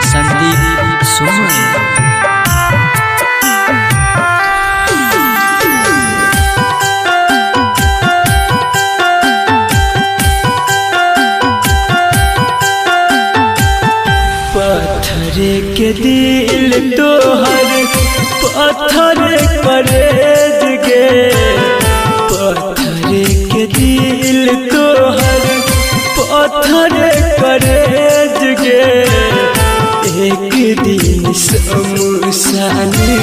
संदीप सुमन। पत्थरे के दिल तोहर पत्थरे करेज गे, पत्थरे के दिल तोहर पत्थरे करेज गे। एक दिन शमशानी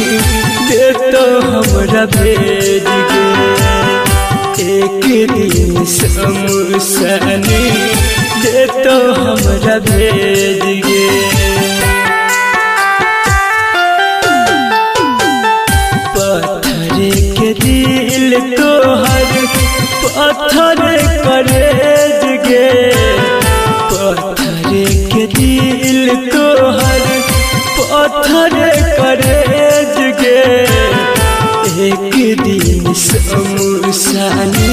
दे तो हमरा भेज गे, एक दिन शमशानी दे तो हमरा भेज गे। पत्थरे के दिल तोहर पत्थरे करेज गे, पत्थरे के दिल तोहर पत्थरे करेज गे। एक दिन शमशानी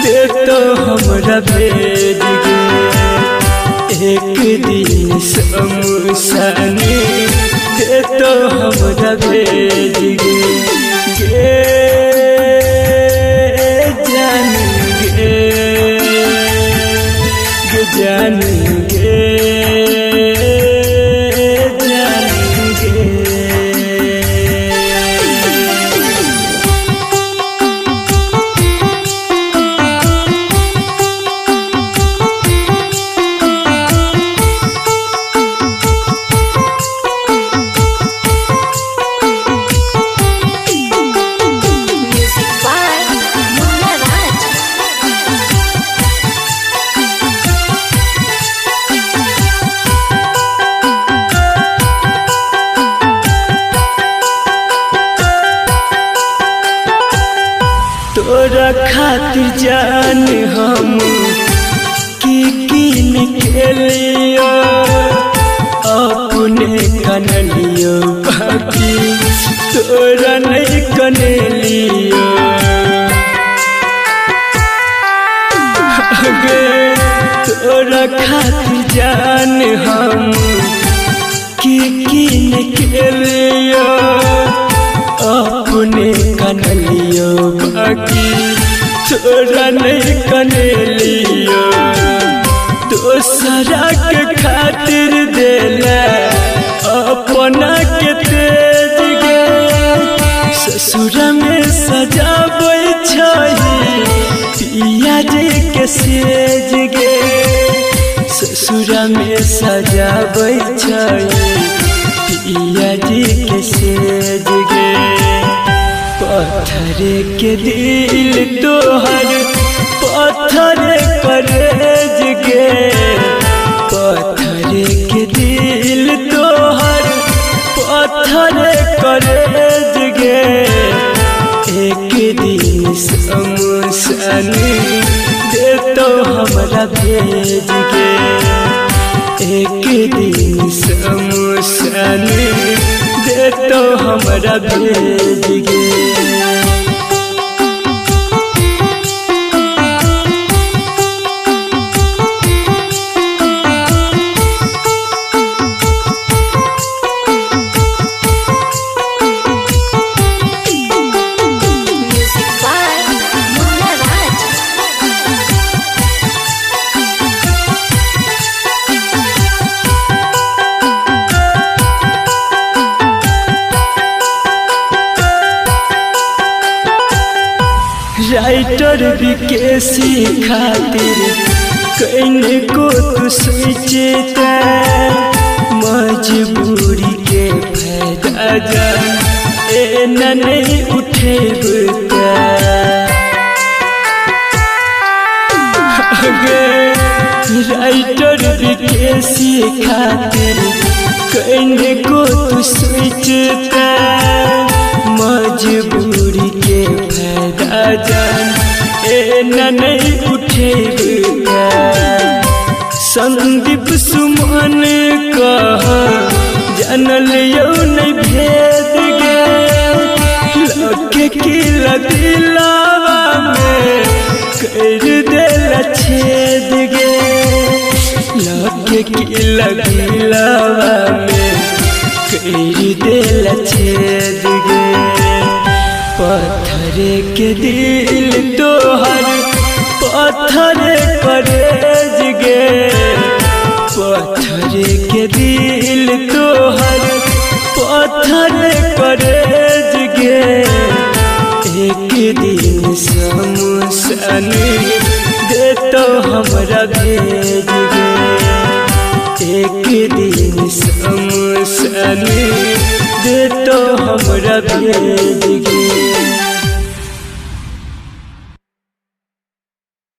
दे तो हमरा भेज गे, एक दिन शमशानी दे तो हमरा भेज गे। गे जान गे, गे जान गे, जान गे। तोरा खातिर जान हम की निकलियो, अपने कनलियो बाकी तोरा नहीं कनलियो। तोरा खातिर जान हम की निकलियो, अपने कनलियो बाकी तोरा नहीं कनलियो। दोसरा के खातिर देला अपना के तेज गे, ससुर में सजाबै छही पिया जी के सेज गे, ससुर में सजाबै छही पिया जी के सेज गे। पत्थरे के दिल तोहर पत्थरे करेज गे, पत्थरे के दिल तोहर पत्थरे करेज गे। एक दिन शमशानी दे तो हमरा भेज गे, एक दिन शमशानी दे तो हमरा भेज गे। राइटर विकेसी खातिर कहीं को तू सोचता, मजबूरी के फायदा जान ए नहीं उठेबता। राइटर विकेसी खातिर कहीं को तू सोचता, मजबूरी के फायदा जान ए नहीं उठेगा। संदीप सुमन कह जानल यौ नहीं भेद गे, लगिलावा में कई दिल छेद गे। पत्थर के दिल तोहर पत्थर करेज गे। पत्थर के दिल तोहर पत्थर करेज गे। एक दिन शमशान दे तो हमरा भेज गे। एक दिन शमशान दे तो हमरा भेज गे।